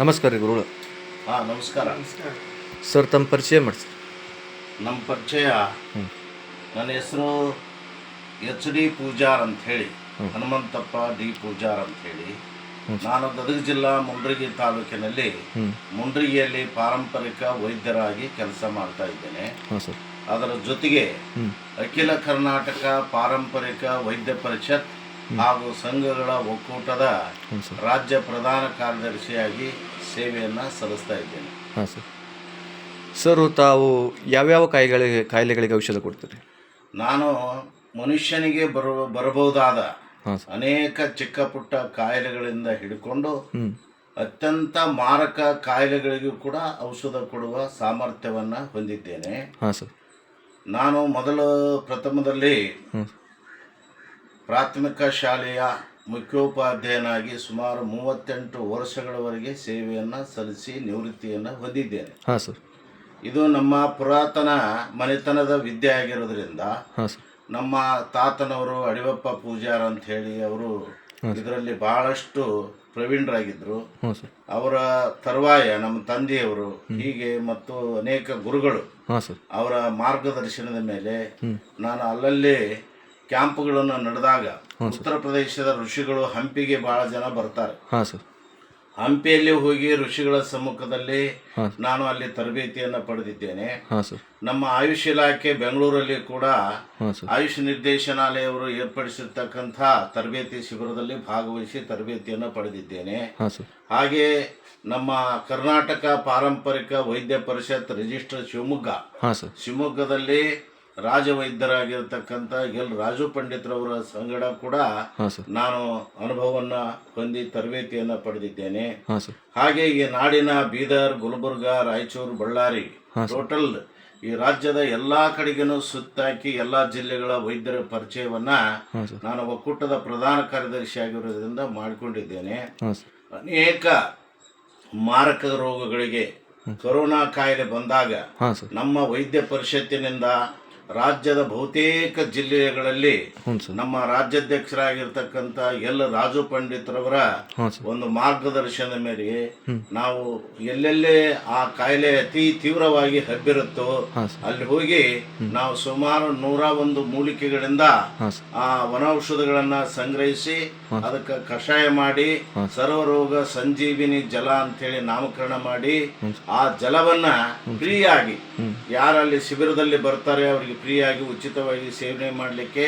ನಮಸ್ಕಾರ ರೀ ಗುರುಗಳು. ಹಾಂ ನಮಸ್ಕಾರ. ಸರ್ ತಮ್ಮ ಪರಿಚಯ ಮಾಡಿ ಸರ್. ನಮ್ಮ ಪರಿಚಯ, ನನ್ನ ಹೆಸರು ಎಚ್ ಡಿ ಪೂಜಾರ್ ಅಂಥೇಳಿ, ಹನುಮಂತಪ್ಪ ಡಿ ಪೂಜಾರ್ ಅಂಥೇಳಿ. ನಾನು ಗದಗ ಜಿಲ್ಲಾ ಮುಂಡ್ರಿಗಿ ತಾಲೂಕಿನಲ್ಲಿ ಮುಂಡ್ರಿಗಿಯಲ್ಲಿ ಪಾರಂಪರಿಕ ವೈದ್ಯರಾಗಿ ಕೆಲಸ ಮಾಡ್ತಾ ಇದ್ದೇನೆ. ಹಾಂ ಸರ್. ಅದರ ಜೊತೆಗೆ ಅಖಿಲ ಕರ್ನಾಟಕ ಪಾರಂಪರಿಕ ವೈದ್ಯ ಪರಿಷತ್ ಹಾಗೂ ಸಂಘಗಳ ಒಕ್ಕೂಟದ ರಾಜ್ಯ ಪ್ರಧಾನ ಕಾರ್ಯದರ್ಶಿಯಾಗಿ ಸೇವೆಯನ್ನು ಸಲ್ಲಿಸ್ತಾ ಇದ್ದೇನೆ. ಹಾಂ ಸರ್. ಸರ್ ತಾವು ಯಾವ್ಯಾವ ಕಾಯಿಲೆಗಳಿಗೆ ಔಷಧ ಕೊಡ್ತೀರಿ? ನಾನು ಮನುಷ್ಯನಿಗೆ ಬರಬಹುದಾದ ಹಾಂ ಸರ್. ಅನೇಕ ಚಿಕ್ಕ ಪುಟ್ಟ ಕಾಯಿಲೆಗಳಿಂದ ಹಿಡ್ಕೊಂಡು ಅತ್ಯಂತ ಮಾರಕ ಕಾಯಿಲೆಗಳಿಗೂ ಕೂಡ ಔಷಧ ಕೊಡುವ ಸಾಮರ್ಥ್ಯವನ್ನು ಹೊಂದಿದ್ದೇನೆ. ಹಾಂ ಸರ್. ನಾನು ಪ್ರಥಮದಲ್ಲಿ ಪ್ರಾಥಮಿಕ ಶಾಲೆಯ ಮುಖ್ಯೋಪಾಧ್ಯಾಯನಾಗಿ ಸುಮಾರು 38 ವರ್ಷಗಳವರೆಗೆ ಸೇವೆಯನ್ನು ಸಲ್ಲಿಸಿ ನಿವೃತ್ತಿಯನ್ನು ಹೊಂದಿದ್ದೇನೆ. ಹಾಂ ಸರ್. ಇದು ನಮ್ಮ ಪುರಾತನ ಮನೆತನದ ವಿದ್ಯೆ ಆಗಿರೋದ್ರಿಂದ ಹಾಂ ಸರ್. ನಮ್ಮ ತಾತನವರು ಅಡಿವಪ್ಪ ಪೂಜಾರ ಅಂತ ಹೇಳಿ ಅವರು ಇದರಲ್ಲಿ ಬಹಳಷ್ಟು ಪ್ರವೀಣರಾಗಿದ್ದರು. ಅವರ ತರುವಾಯ ನಮ್ಮ ತಂದೆಯವರು ಹೀಗೆ ಮತ್ತು ಅನೇಕ ಗುರುಗಳು ಅವರ ಮಾರ್ಗದರ್ಶನದ ಮೇಲೆ ನಾನು ಅಲ್ಲಲ್ಲಿ ಕ್ಯಾಂಪ್ಗಳನ್ನು ನಡೆದಾಗ ಉತ್ತರ ಪ್ರದೇಶದ ಋಷಿಗಳು ಹಂಪಿಗೆ ಬಹಳ ಜನ ಬರ್ತಾರೆ. ಹಂಪಿಯಲ್ಲಿ ಹೋಗಿ ಋಷಿಗಳ ಸಮ್ಮುಖದಲ್ಲಿ ನಾನು ಅಲ್ಲಿ ತರಬೇತಿಯನ್ನು ಪಡೆದಿದ್ದೇನೆ. ನಮ್ಮ ಆಯುಷ್ ಇಲಾಖೆ ಬೆಂಗಳೂರಲ್ಲಿ ಕೂಡ ಆಯುಷ್ ನಿರ್ದೇಶನಾಲಯವರು ಏರ್ಪಡಿಸಿರ್ತಕ್ಕಂಥ ತರಬೇತಿ ಶಿಬಿರದಲ್ಲಿ ಭಾಗವಹಿಸಿ ತರಬೇತಿಯನ್ನು ಪಡೆದಿದ್ದೇನೆ. ಹಾಗೆ ನಮ್ಮ ಕರ್ನಾಟಕ ಪಾರಂಪರಿಕ ವೈದ್ಯ ಪರಿಷತ್ ರಿಜಿಸ್ಟರ್ ಶಿವಮೊಗ್ಗದಲ್ಲಿ ರಾಜವೈದ್ಯರಾಗಿರ್ತಕ್ಕಂಥ ಎಲ್ ರಾಜು ಪಂಡಿತ್ರವರ ಸಂಗಡ ಕೂಡ ನಾನು ಅನುಭವವನ್ನು ಹೊಂದಿ ತರಬೇತಿಯನ್ನು ಪಡೆದಿದ್ದೇನೆ. ಹಾಗೆ ಈ ನಾಡಿನ ಬೀದರ್, ಗುಲ್ಬರ್ಗ, ರಾಯಚೂರು, ಬಳ್ಳಾರಿ ಟೋಟಲ್ ಈ ರಾಜ್ಯದ ಎಲ್ಲಾ ಕಡೆಗೂ ಸುತ್ತಾಕಿ ಎಲ್ಲಾ ಜಿಲ್ಲೆಗಳ ವೈದ್ಯರ ಪರಿಚಯವನ್ನ ನಾನು ಒಕ್ಕೂಟದ ಪ್ರಧಾನ ಕಾರ್ಯದರ್ಶಿಯಾಗಿರೋದ್ರಿಂದ ಮಾಡಿಕೊಂಡಿದ್ದೇನೆ. ಅನೇಕ ಮಾರಕ ರೋಗಗಳಿಗೆ ಕೊರೋನಾ ಕಾಯಿಲೆ ಬಂದಾಗ ನಮ್ಮ ವೈದ್ಯ ಪರಿಷತ್ತಿನಿಂದ ರಾಜ್ಯದ ಬಹುತೇಕ ಜಿಲ್ಲೆಗಳಲ್ಲಿ ನಮ್ಮ ರಾಜ್ಯಾಧ್ಯಕ್ಷರಾಗಿರ್ತಕ್ಕಂಥ ಎಲ್ ರಾಜು ಪಂಡಿತ್ರವರ ಒಂದು ಮಾರ್ಗದರ್ಶನದ ಮೇರೆಗೆ ನಾವು ಎಲ್ಲೆಲ್ಲೇ ಆ ಕಾಯಿಲೆ ಅತಿ ತೀವ್ರವಾಗಿ ಹಬ್ಬಿರುತ್ತೋ ಅಲ್ಲಿ ಹೋಗಿ ನಾವು ಸುಮಾರು 101 ಮೂಲಿಕೆಗಳಿಂದ ಆ ವನೌಷಧಗಳನ್ನ ಸಂಗ್ರಹಿಸಿ ಅದಕ್ಕೆ ಕಷಾಯ ಮಾಡಿ ಸರ್ವರೋಗ ಸಂಜೀವಿನಿ ಜಲ ಅಂತೇಳಿ ನಾಮಕರಣ ಮಾಡಿ ಆ ಜಲವನ್ನ ಫ್ರೀಯಾಗಿ ಯಾರಲ್ಲಿ ಶಿಬಿರದಲ್ಲಿ ಬರ್ತಾರೆ ಅವರಿಗೆ ಫ್ರೀಯಾಗಿ ಉಚಿತವಾಗಿ ಸೇವನೆ ಮಾಡಲಿಕ್ಕೆ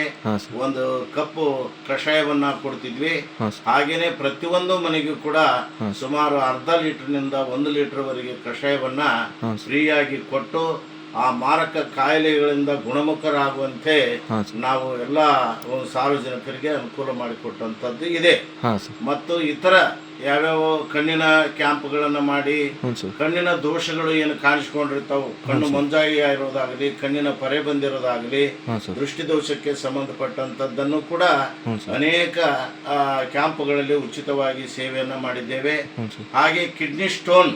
ಒಂದು ಕಪ್ಪು ಕಷಾಯವನ್ನ ಕೊಡ್ತಿದ್ವಿ. ಹಾಗೇನೆ ಪ್ರತಿಯೊಂದು ಮನೆಗೂ ಕೂಡ ಸುಮಾರು ಅರ್ಧ ಲೀಟರ್ನಿಂದ 1 ಲೀಟರ್ ವರೆಗೆ ಕಷಾಯವನ್ನ ಫ್ರೀಯಾಗಿ ಕೊಟ್ಟು ಆ ಮಾರಕ ಕಾಯಿಲೆಗಳಿಂದ ಗುಣಮುಖರಾಗುವಂತೆ ನಾವು ಎಲ್ಲ ಸಾರ್ವಜನಿಕರಿಗೆ ಅನುಕೂಲ ಮಾಡಿಕೊಟ್ಟಂತದ್ದು ಇದೆ. ಮತ್ತು ಇತರ ಯಾವ್ಯಾವ ಕಣ್ಣಿನ ಕ್ಯಾಂಪ್ಗಳನ್ನು ಮಾಡಿ ಕಣ್ಣಿನ ದೋಷಗಳು ಏನು ಕಾಣಿಸ್ಕೊಂಡಿರ್ತಾವ, ಕಣ್ಣು ಮಂಜಾಗಿ ಇರೋದಾಗಲಿ, ಕಣ್ಣಿನ ಪರೆ ಬಂದಿರೋದಾಗಲಿ, ದೃಷ್ಟಿ ದೋಷಕ್ಕೆ ಸಂಬಂಧಪಟ್ಟಂತದ್ದನ್ನು ಕೂಡ ಅನೇಕ ಕ್ಯಾಂಪ್ಗಳಲ್ಲಿ ಉಚಿತವಾಗಿ ಸೇವೆಯನ್ನ ಮಾಡಿದ್ದೇವೆ. ಹಾಗೆ ಕಿಡ್ನಿ ಸ್ಟೋನ್,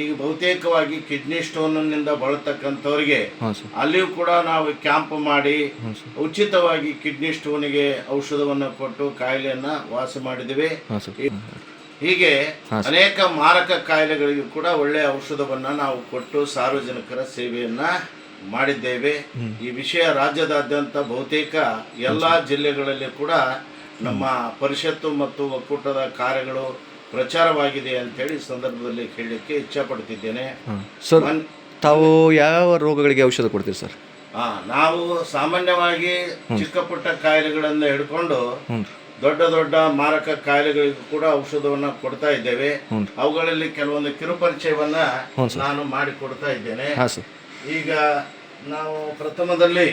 ಈಗ ಬಹುತೇಕವಾಗಿ ಕಿಡ್ನಿ ಸ್ಟೋನ್ ನಿಂದ ಬಳತಕ್ಕಂಥವ್ರಿಗೆ ಅಲ್ಲಿಯೂ ಕೂಡ ನಾವು ಕ್ಯಾಂಪ್ ಮಾಡಿ ಉಚಿತವಾಗಿ ಕಿಡ್ನಿ ಸ್ಟೋನ್ಗೆ ಔಷಧವನ್ನು ಕೊಟ್ಟು ಕಾಯಿಲೆಯನ್ನ ವಾಸ ಮಾಡಿದ್ದೇವೆ. ಹೀಗೆ ಅನೇಕ ಮಾರಕ ಕಾಯಿಲೆಗಳಿಗೂ ಕೂಡ ಒಳ್ಳೆಯ ಔಷಧವನ್ನ ನಾವು ಕೊಟ್ಟು ಸಾರ್ವಜನಿಕರ ಸೇವೆಯನ್ನ ಮಾಡಿದ್ದೇವೆ. ಈ ವಿಷಯ ರಾಜ್ಯದಾದ್ಯಂತ ಬಹುತೇಕ ಎಲ್ಲಾ ಜಿಲ್ಲೆಗಳಲ್ಲಿ ಕೂಡ ನಮ್ಮ ಪರಿಷತ್ತು ಮತ್ತು ಒಕ್ಕೂಟದ ಕಾರ್ಯಗಳು ಪ್ರಚಾರವಾಗಿದೆ ಅಂತೇಳಿ ಸಂದರ್ಭದಲ್ಲಿ ಹೇಳಲಿಕ್ಕೆ ಇಚ್ಛಪಡ್ತಿದ್ದೇನೆ. ಸರ್ ತಾವು ಯಾವ ರೋಗಗಳಿಗೆ ಔಷಧ ಕೊಡ್ತೀರಿ ಸರ್? ನಾವು ಸಾಮಾನ್ಯವಾಗಿ ಚಿಕ್ಕ ಪುಟ್ಟ ಕಾಯಿಲೆಗಳನ್ನು ಹಿಡ್ಕೊಂಡು ದೊಡ್ಡ ದೊಡ್ಡ ಮಾರಕ ಕಾಯಿಲೆಗಳಿಗೂ ಕೂಡ ಔಷಧವನ್ನ ಕೊಡ್ತಾ ಇದ್ದೇವೆ. ಅವುಗಳಲ್ಲಿ ಕೆಲವೊಂದು ಕಿರುಪರಿಚಯವನ್ನ ನಾನು ಮಾಡಿ ಕೊಡ್ತಾ ಇದ್ದೇನೆ. ಈಗ ನಾವು ಪ್ರಥಮದಲ್ಲಿ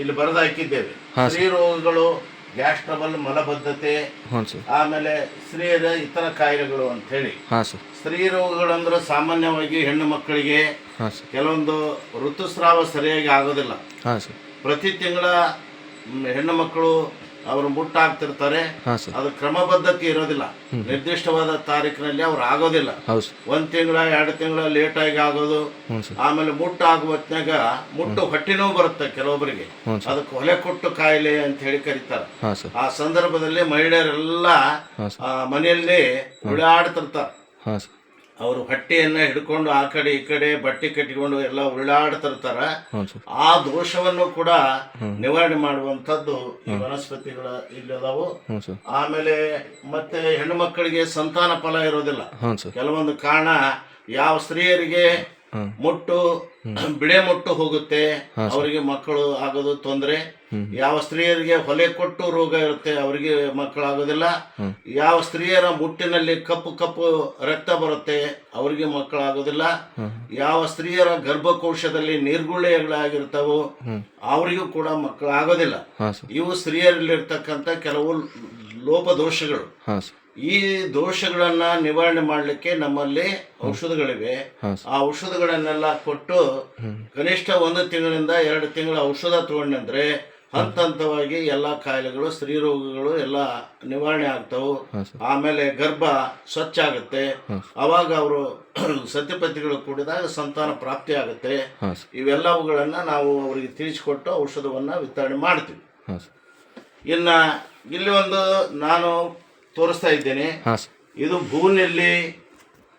ಇಲ್ಲಿ ಬರೆದು ಹಾಕಿದ್ದೇವೆ. ಸ್ತ್ರೀ ರೋಗಗಳು, ಗ್ಯಾಸ್ ಟ್ರಬಲ್, ಮಲಬದ್ಧತೆ, ಆಮೇಲೆ ಸ್ತ್ರೀಯರ ಇತರ ಕಾಯಿಲೆಗಳು ಅಂತ ಹೇಳಿ. ಸ್ತ್ರೀ ರೋಗಗಳಂದ್ರೆ ಸಾಮಾನ್ಯವಾಗಿ ಹೆಣ್ಣು ಮಕ್ಕಳಿಗೆ ಕೆಲವೊಂದು ಋತುಸ್ರಾವ ಸರಿಯಾಗಿ ಆಗೋದಿಲ್ಲ. ಪ್ರತಿ ತಿಂಗಳ ಹೆಣ್ಣು ಮಕ್ಕಳು ಅವರು ಮುಟ್ಟು ಹಾಕ್ತಿರ್ತಾರೆ. ಹಾಂ ಸರ್. ಅದು ಕ್ರಮಬದ್ಧತೆ ಇರೋದಿಲ್ಲ, ನಿರ್ದಿಷ್ಟವಾದ ತಾರೀಕಿನಲ್ಲಿ ಅವ್ರು ಆಗೋದಿಲ್ಲ. ಹೌದು. 1 ತಿಂಗಳ 2 ತಿಂಗಳ ಲೇಟ್ ಆಗಿ ಆಗೋದು. ಹ್ಞೂ ಸರ್. ಆಮೇಲೆ ಮುಟ್ಟು ಆಗುವ ಹೊತ್ನ್ಯಾಗ ಮುಟ್ಟು ಹೊಟ್ಟೆ ನೋವು ಬರುತ್ತೆ ಕೆಲವೊಬ್ಬರಿಗೆ, ಹ್ಞೂ ಸರ್. ಅದಕ್ಕೆ ಹೊಲೆ ಕೊಟ್ಟು ಕಾಯಿಲೆ ಅಂತ ಹೇಳಿ ಕರೀತಾರೆ. ಹಾಂ ಸರ್. ಆ ಸಂದರ್ಭದಲ್ಲಿ ಮಹಿಳೆಯರೆಲ್ಲ ಹಾಂ ಸರ್. ಮನೆಯಲ್ಲಿ ಉಳ್ಳಾಡ್ತಿರ್ತಾರೆ. ಹಾಂ ಸರ್. ಅವರು ಹೊಟ್ಟೆಯನ್ನ ಹಿಡ್ಕೊಂಡು ಆ ಕಡೆ ಈ ಕಡೆ ಬಟ್ಟೆ ಕಟ್ಟಿಕೊಂಡು ಎಲ್ಲ ಉಳ್ಳಾಡ್ತಿರ್ತಾರ. ಹ್ಞೂ ಸರ್. ಆ ದೋಷವನ್ನು ಕೂಡ ನಿವಾರಣೆ ಮಾಡುವಂಥದ್ದು ಈ ವನಸ್ಪತಿಗಳ ಇಲ್ಲದಾವು. ಹ್ಞೂ ಸರ್. ಆಮೇಲೆ ಮತ್ತೆ ಹೆಣ್ಣು ಮಕ್ಕಳಿಗೆ ಸಂತಾನ ಫಲ ಇರೋದಿಲ್ಲ. ಹ್ಞೂ ಸರ್. ಕೆಲವೊಂದು ಕಾರಣ, ಯಾವ ಸ್ತ್ರೀಯರಿಗೆ ಮುಟ್ಟು ಬಿಳೆ ಮುಟ್ಟು ಹೋಗುತ್ತೆ, ಅವರಿಗೆ ಮಕ್ಕಳು ಆಗೋದು ತೊಂದರೆ. ಯಾವ ಸ್ತ್ರೀಯರಿಗೆ ಹೊಲೆ ಕೊಟ್ಟು ರೋಗ ಇರುತ್ತೆ, ಅವರಿಗೆ ಮಕ್ಕಳು ಆಗೋದಿಲ್ಲ. ಯಾವ ಸ್ತ್ರೀಯರ ಮುಟ್ಟಿನಲ್ಲಿ ಕಪ್ಪು ಕಪ್ಪು ರಕ್ತ ಬರುತ್ತೆ, ಅವರಿಗೆ ಮಕ್ಕಳು ಆಗೋದಿಲ್ಲ. ಯಾವ ಸ್ತ್ರೀಯರ ಗರ್ಭಕೋಶದಲ್ಲಿ ನೀರ್ಗುಳ್ಳೆಗಳಾಗಿರ್ತಾವೋ ಅವರಿಗೂ ಕೂಡ ಮಕ್ಕಳು ಆಗೋದಿಲ್ಲ. ಇವು ಸ್ತ್ರೀಯರಲ್ಲಿರ್ತಕ್ಕಂಥ ಕೆಲವು ಲೋಪದೋಷಗಳು. ಈ ದೋಷಗಳನ್ನ ನಿವಾರಣೆ ಮಾಡಲಿಕ್ಕೆ ನಮ್ಮಲ್ಲಿ ಔಷಧಗಳಿವೆ. ಆ ಔಷಧಗಳನ್ನೆಲ್ಲ ಕೊಟ್ಟು ಕನಿಷ್ಠ 1 ತಿಂಗಳಿಂದ 2 ತಿಂಗಳ ಔಷಧ ತಗೊಂಡ್ರೆ ಹಂತ ಹಂತವಾಗಿ ಎಲ್ಲ ಕಾಯಿಲೆಗಳು, ಸ್ತ್ರೀ ರೋಗಗಳು ಎಲ್ಲ ನಿವಾರಣೆ ಆಗ್ತಾವು. ಆಮೇಲೆ ಗರ್ಭ ಸ್ವಚ್ಛ ಆಗುತ್ತೆ. ಅವಾಗ ಅವರು ಸತ್ಯಪತಿಗಳು ಕೂಡಿದಾಗ ಸಂತಾನ ಪ್ರಾಪ್ತಿ ಆಗುತ್ತೆ. ಇವೆಲ್ಲವುಗಳನ್ನ ನಾವು ಅವರಿಗೆ ತಿಳಿಸಿಕೊಟ್ಟು ಔಷಧವನ್ನ ವಿತರಣೆ ಮಾಡ್ತೀವಿ. ಇನ್ನ ಇಲ್ಲಿ ಒಂದು ನಾನು ತೋರಿಸ್ತಾ ಇದ್ದೇನೆ. ಇದು ಭೂನೆಲ್ಲಿ,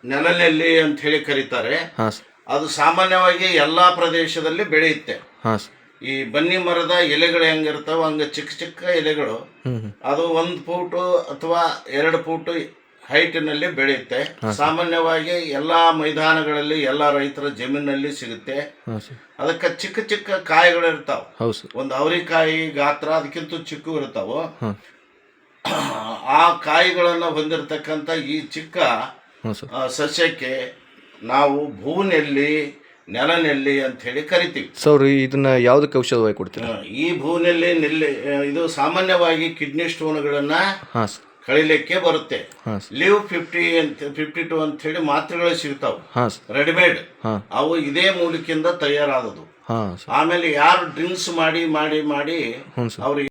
ನೆಲನೆಲ್ಲಿ ಅಂತ ಹೇಳಿ ಕರೀತಾರೆ. ಅದು ಸಾಮಾನ್ಯವಾಗಿ ಎಲ್ಲಾ ಪ್ರದೇಶದಲ್ಲಿ ಬೆಳೆಯುತ್ತೆ. ಈ ಬನ್ನಿ ಮರದ ಎಲೆಗಳು ಹೆಂಗಿರ್ತಾವ ಹಂಗ ಚಿಕ್ಕ ಚಿಕ್ಕ ಎಲೆಗಳು, ಅದು 1 ಫೂಟು ಅಥವಾ 2 ಫೂಟು ಹೈಟಿನಲ್ಲಿ ಬೆಳೆಯುತ್ತೆ. ಸಾಮಾನ್ಯವಾಗಿ ಎಲ್ಲಾ ಮೈದಾನಗಳಲ್ಲಿ, ಎಲ್ಲಾ ರೈತರ ಜಮೀನಲ್ಲಿ ಸಿಗುತ್ತೆ. ಅದಕ್ಕೆ ಚಿಕ್ಕ ಚಿಕ್ಕ ಕಾಯಿಗಳು ಇರ್ತಾವ. ಒಂದು ಅವರಿಕಾಯಿ ಗಾತ್ರ ಅದಕ್ಕಿಂತ ಚಿಕ್ಕ ಇರ್ತಾವ. ಆ ಕಾಯಿಗಳನ್ನು ಹೊಂದಿರತಕ್ಕಂಥ ಈ ಚಿಕ್ಕ ಸಸ್ಯಕ್ಕೆ ನಾವು ಭೂನೆಲ್ಲಿ, ನೆಲನೆಲ್ಲಿ ಅಂತ ಹೇಳಿ ಕರಿತೀವಿ. ಸರ್, ಇದನ್ನ ಯಾವುದಕ್ಕೆ ಔಷಧವಾಗಿ ಕೊಡ್ತೀರಾ? ಈ ಭೂನೆಲ್ಲಿ ನೆಲ್ಲಿ ಇದು ಸಾಮಾನ್ಯವಾಗಿ ಕಿಡ್ನಿ ಸ್ಟೋನ್ಗಳನ್ನ ಕಳಿಲಿಕ್ಕೆ ಬರುತ್ತೆ. ಲಿವ್ 52 ಅಂತ ಹೇಳಿ ಮಾತ್ರೆಗಳು ಸಿಗ್ತಾವ ರೆಡಿಮೇಡ್. ಅವು ಇದೇ ಮೂಲಿಕೆಯಿಂದ ತಯಾರಾದದು. ಆಮೇಲೆ ಯಾರು ಡ್ರಿಂಕ್ಸ್ ಮಾಡಿ ಮಾಡಿ ಮಾಡಿ ಅವ್ರಿಗೆ